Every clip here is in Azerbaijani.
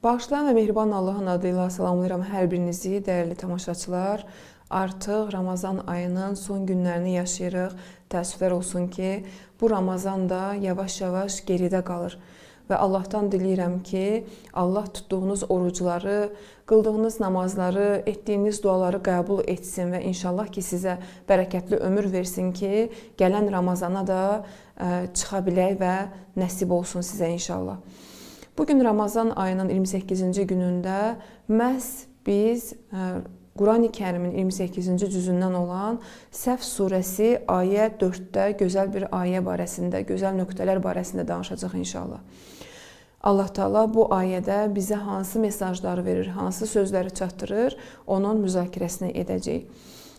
Bağışlayan və mehriban Allahın adıyla salamlayıram hər birinizi, dəyərli tamaşaçılar. Artıq Ramazan ayının son günlərini yaşayırıq. Təəssüflər olsun ki, bu Ramazan da yavaş-yavaş geridə qalır. Və Allahdan diləyirəm ki, Allah tutduğunuz orucları, qıldığınız namazları, etdiyiniz duaları qəbul etsin və inşallah ki, sizə bərəkətli ömür versin ki, gələn Ramazana da çıxa bilək və nəsib olsun sizə inşallah. Bugün Ramazan ayının 28-ci günündə məhz biz Qurani Kərimin 28-ci cüzündən olan Səhv surəsi ayə 4-də gözəl bir ayə barəsində, gözəl nöqtələr barəsində danışacaq inşallah. Allah Taala bu ayədə bizə hansı mesajları verir, hansı sözləri çatdırır, onun müzakirəsini edəcəyik.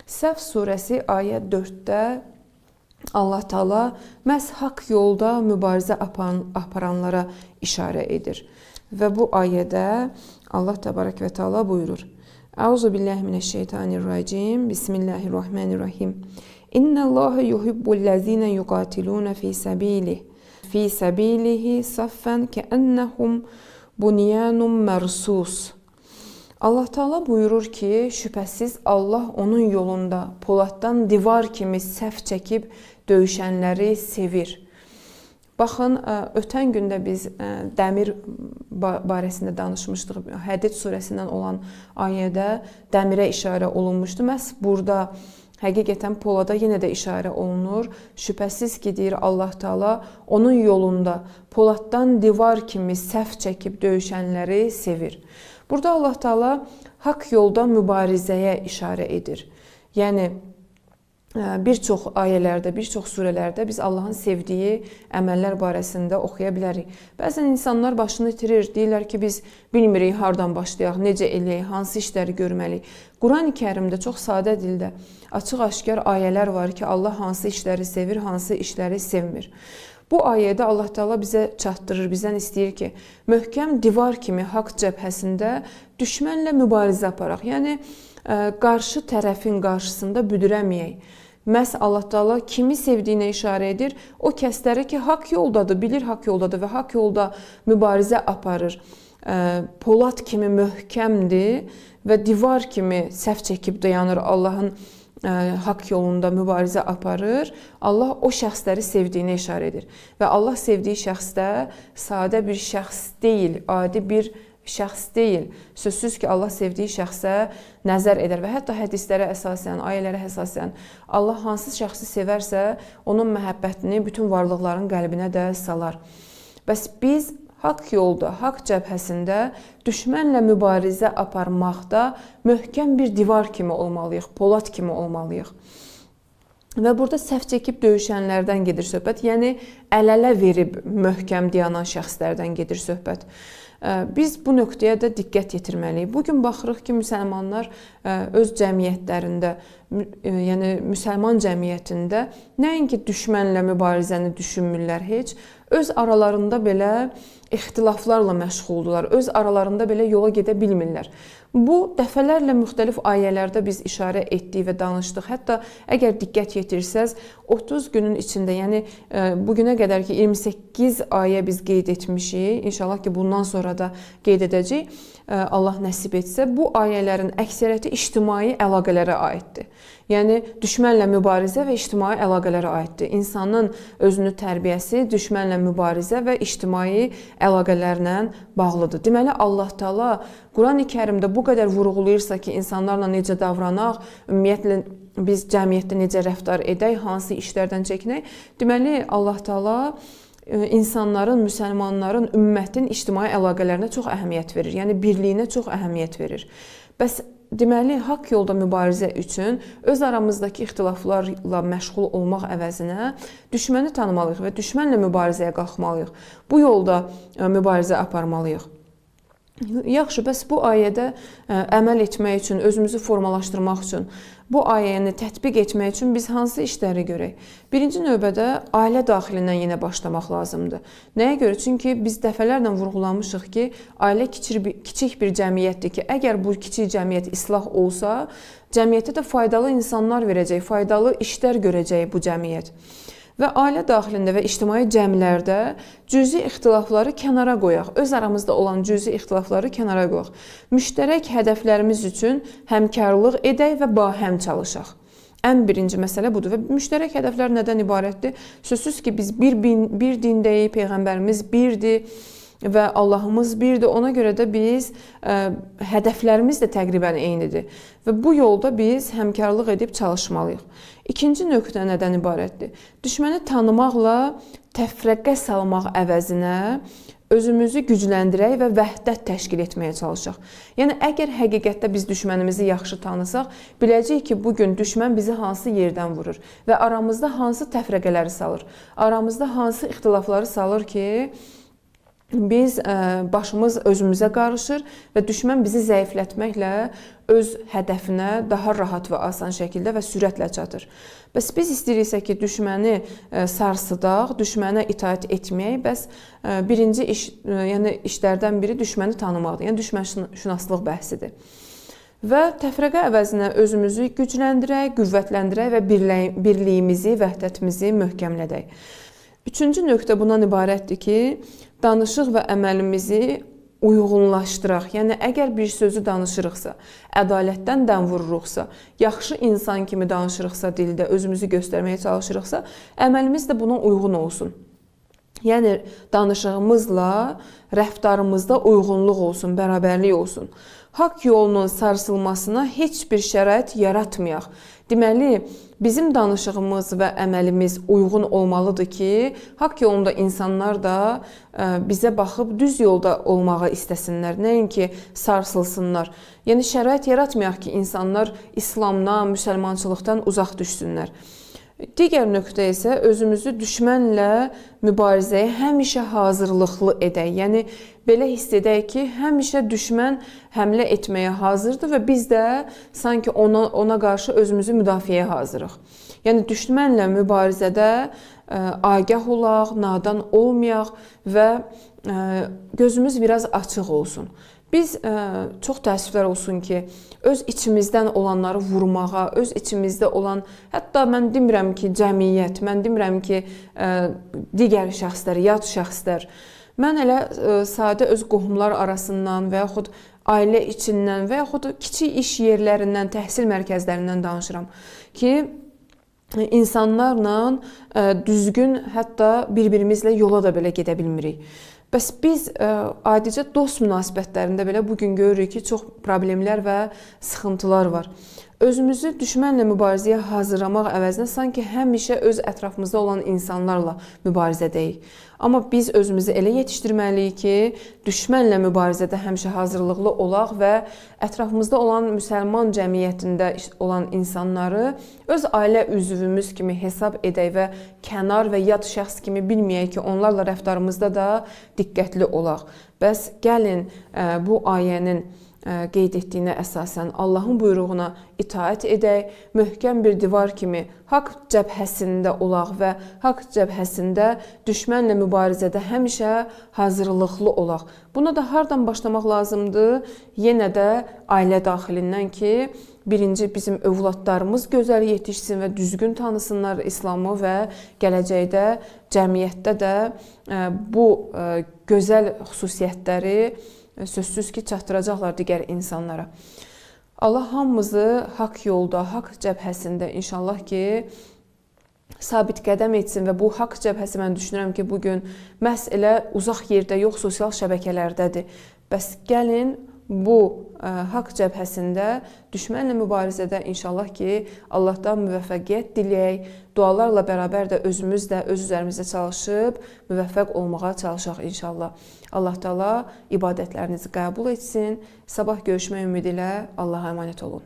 Səhv surəsi ayə 4-də Allah Taala məhz haqq yolda mübarizə aparanlara işarə edir. Və bu ayədə Allah Təbarək və Taala buyurur. Əuzu billahi mineşşeytanirracim. Bismillahirrahmanirrahim. İnnəllaha yuhibbullezine yuqatiluna fi sabilihi saffan ka'annahum bunyanun mersus. Allah Taala buyurur ki, şübhəsiz Allah onun yolunda poladdan divar kimi səf çəkib döyüşənləri sevir. Baxın, ötən gündə biz dəmir barəsində danışmışdıq. Hədid surəsindən olan ayədə dəmirə işarə olunmuşdu. Məhz burada həqiqətən polada yenə də işarə olunur. Şübhəsiz ki, deyir Allah Taala onun yolunda poladdan divar kimi səf çəkib döyüşənləri sevir. Burada Allah Taala haqq yolda mübarizəyə işarə edir. Yəni bir çox ayələrdə, bir çox surələrdə biz Allahın sevdiyi əməllər barəsində oxuya bilərik. Bəzən insanlar başını itirir, deyirlər ki, biz bilmirik hardan başlayaq, necə eləyək, hansı işləri görməliyik. Qurani Kərimdə çox sadə dildə açıq-aşkar ayələr var ki, Allah hansı işləri sevir, hansı işləri sevmir. Bu ayədə Allah Taala bizə çatdırır, bizdən istəyir ki, möhkəm divar kimi haqq cəbhəsində düşmənlə mübarizə aparaq. Yəni, qarşı tərəfin qarşısında büdürəməyək. Məhz Allah Taala kimi sevdiyinə işarə edir, o kəsləri ki, haqq yoldadır, bilir haqq yoldadır və haqq yolda mübarizə aparır. Polad kimi möhkəmdir və divar kimi səf çəkib dayanır Allahın haqq yolunda mübarizə aparır. Allah o şəxsləri sevdiyinə işarə edir. Və Allah sevdiyi şəxsdə sadə bir şəxs deyil, adi bir şəxs deyil. Sözsüz ki, Allah sevdiyi şəxsə nəzər edər və hətta hədislərə əsasən, ayələrə əsasən Allah hansı şəxsi sevərsə, onun məhəbbətini bütün varlıqların qəlbinə də salar. Bəs biz haqq yolda, haqq cəbhəsində düşmənlə mübarizə aparmaqda möhkəm bir divar kimi olmalıyıq, polad kimi olmalıyıq. Və burada səhv çəkib döyüşənlərdən gedir söhbət, yəni əl-ələ verib möhkəm dayanan şəxslərdən gedir söhbət. Biz bu nöqtəyə də diqqət yetirməliyik. Bugün baxırıq ki, müsəlmanlar öz cəmiyyətlərində, yəni müsəlman cəmiyyətində nəinki düşmənlə mübarizəni düşünmürlər heç, öz aralarında belə ixtilaflarla məşğuldular, öz aralarında belə yola gedə bilmirlər. Bu, dəfələrlə müxtəlif ayələrdə biz işarə etdik və danışdıq. Hətta əgər diqqət yetirsəz, 30 günün içində, yəni bugünə qədər ki, 28 ayə biz qeyd etmişik. İnşallah ki, bundan sonra da qeyd edəcəyik. Allah nəsib etsə, bu ayələrin əksəriyyəti ictimai əlaqələrə aiddir. Yəni, düşmənlə mübarizə və ictimai əlaqələrə aiddir. İnsanın özünü tərbiyəsi düşmənlə mübarizə və ictimai əlaqələrlə bağlıdır. Deməli, Allah Taala Qurani Kərimdə bu qədər vurğulayırsa ki, insanlarla necə davranaq, ümumiyyətlə biz cəmiyyətdə necə rəftar edək, hansı işlərdən çəkinək. Deməli, Allah Taala insanların, müsəlmanların, ümmətin ictimai əlaqələrinə çox əhəmiyyət verir. Yəni, birliyinə çox əhəmiyyət verir. Bəs deməli, haqq yolda mübarizə üçün öz aramızdakı ixtilaflarla məşğul olmaq əvəzinə düşməni tanımalıyıq və düşmənlə mübarizəyə qalxmalıyıq. Bu yolda mübarizə aparmalıyıq. Yaxşı, bəs bu ayədə əməl etmək üçün, özümüzü formalaşdırmaq üçün, bu ayəni tətbiq etmək üçün biz hansı işləri görək? Birinci növbədə ailə daxilindən yenə başlamaq lazımdır. Nəyə görə? Çünki biz dəfələrlə vurğulamışıq ki, ailə kiçik bir cəmiyyətdir ki, əgər bu kiçik cəmiyyət islah olsa, cəmiyyətə də faydalı insanlar verəcək, faydalı işlər görəcək bu cəmiyyət. Və ailə daxilində və ictimai cəmilərdə cüzi ixtilafları kənara qoyaq. Öz aramızda olan cüzi ixtilafları kənara qoyaq. Müştərək hədəflərimiz üçün həmkarlıq edək və bahəm çalışaq. Ən birinci məsələ budur və müştərək hədəflər nədən ibarətdir? Sözsüz ki, biz bir dindəyik, Peyğəmbərimiz birdir və Allahımız birdir. Ona görə də biz hədəflərimiz də təqribən eynidir və bu yolda biz həmkarlıq edib çalışmalıyıq. İkinci nöqtə nədən ibarətdir? Düşməni tanımaqla təfrəqə salmaq əvəzinə özümüzü gücləndirək və vəhdət təşkil etməyə çalışaq. Yəni, əgər həqiqətdə biz düşmənimizi yaxşı tanısaq, biləcəyik ki, bugün düşmən bizi hansı yerdən vurur və aramızda hansı təfrəqələri salır, aramızda hansı ixtilafları salır ki, biz başımız özümüzə qarışır və düşmən bizi zəiflətməklə öz hədəfinə daha rahat və asan şəkildə və sürətlə çatır. Bəs biz istəyiriksə ki, düşməni sarsıdaq, düşmənə itaət etməyək, bəs birinci işlərdən biri düşməni tanımaqdır. Yəni, düşmənşünaslıq bəhsidir. Və təfrəqə əvəzinə özümüzü gücləndirək, qüvvətləndirək və birliyimizi, vəhdətimizi möhkəmlədək. Üçüncü nöqtə bundan ibarətdir ki, danışıq və əməlimizi uyğunlaşdıraq. Yəni, əgər bir sözü danışırıqsa, ədalətdən dəm vururuqsa, yaxşı insan kimi danışırıqsa dildə, özümüzü göstərməyə çalışırıqsa, əməlimiz də buna uyğun olsun. Yəni, danışığımızla rəftarımızda uyğunluq olsun, bərabərlik olsun. Haqq yolunun sarsılmasına heç bir şərait yaratmayaq. Deməli, bizim danışığımız və əməlimiz uyğun olmalıdır ki, haqq yolunda insanlar da bizə baxıb düz yolda olmağı istəsinlər, nəinki sarsılsınlar. Yəni, şərait yaratmayaq ki, insanlar İslamdan, müsəlmançılıqdan uzaq düşsünlər. Digər nöqtə isə özümüzü düşmənlə mübarizəyə həmişə hazırlıqlı edək. Yəni, belə hiss edək ki, həmişə düşmən həmlə etməyə hazırdır və biz də sanki ona qarşı özümüzü müdafiəyə hazırıq. Yəni, düşmənlə mübarizədə agah olaq, nadan olmayaq və gözümüz biraz açıq olsun. Biz çox təəssüflər olsun ki, öz içimizdən olanları vurmağa, öz içimizdə olan, hətta mən demirəm ki, cəmiyyət, mən demirəm ki, digər şəxslər, yad şəxslər, mən elə sadə öz qohumlar arasından və yaxud ailə içindən və yaxud kiçik iş yerlərindən, təhsil mərkəzlərindən danışıram ki, insanlarla düzgün, hətta bir-birimizlə yola da belə gedə bilmirik. Bəs biz adicə dost münasibətlərində belə bugün görürük ki, çox problemlər və sıxıntılar var. Özümüzü düşmənlə mübarizəyə hazırlamaq əvəzinə sanki həmişə öz ətrafımızda olan insanlarla mübarizədəyik. Amma biz özümüzü elə yetişdirməliyik ki, düşmənlə mübarizədə həmişə hazırlıqlı olaq və ətrafımızda olan müsəlman cəmiyyətində olan insanları öz ailə üzvümüz kimi hesab edək və kənar və yad şəxs kimi bilməyək ki, onlarla rəftarımızda da diqqətli olaq. Bəs gəlin bu ayənin qeyd etdiyinə əsasən Allahın buyruğuna itaət edək, möhkəm bir divar kimi haqq cəbhəsində olaq və haqq cəbhəsində düşmənlə mübarizədə həmişə hazırlıqlı olaq. Buna da hardan başlamaq lazımdır? Yenə də ailə daxilindən ki, birinci bizim övladlarımız gözəl yetişsin və düzgün tanısınlar İslamı və gələcəkdə cəmiyyətdə də bu gözəl xüsusiyyətləri sözsüz ki, çatdıracaqlar digər insanlara. Allah hamımızı haqq yolda, haqq cəbhəsində inşallah ki, sabit qədəm etsin və bu haqq cəbhəsi mən düşünürəm ki, bugün məhz elə uzaq yerdə yox, sosial şəbəkələrdədir. Bəs gəlin bu haqq cəbhəsində düşmənlə mübarizədə inşallah ki, Allahdan müvəffəqiyyət diləyək, dualarla bərabər də özümüz də öz üzərimizdə çalışıb müvəffəq olmağa çalışaq inşallah. Allah Taala ibadətlərinizi qəbul etsin. Sabah görüşmək ümidi ilə Allaha əmanət olun.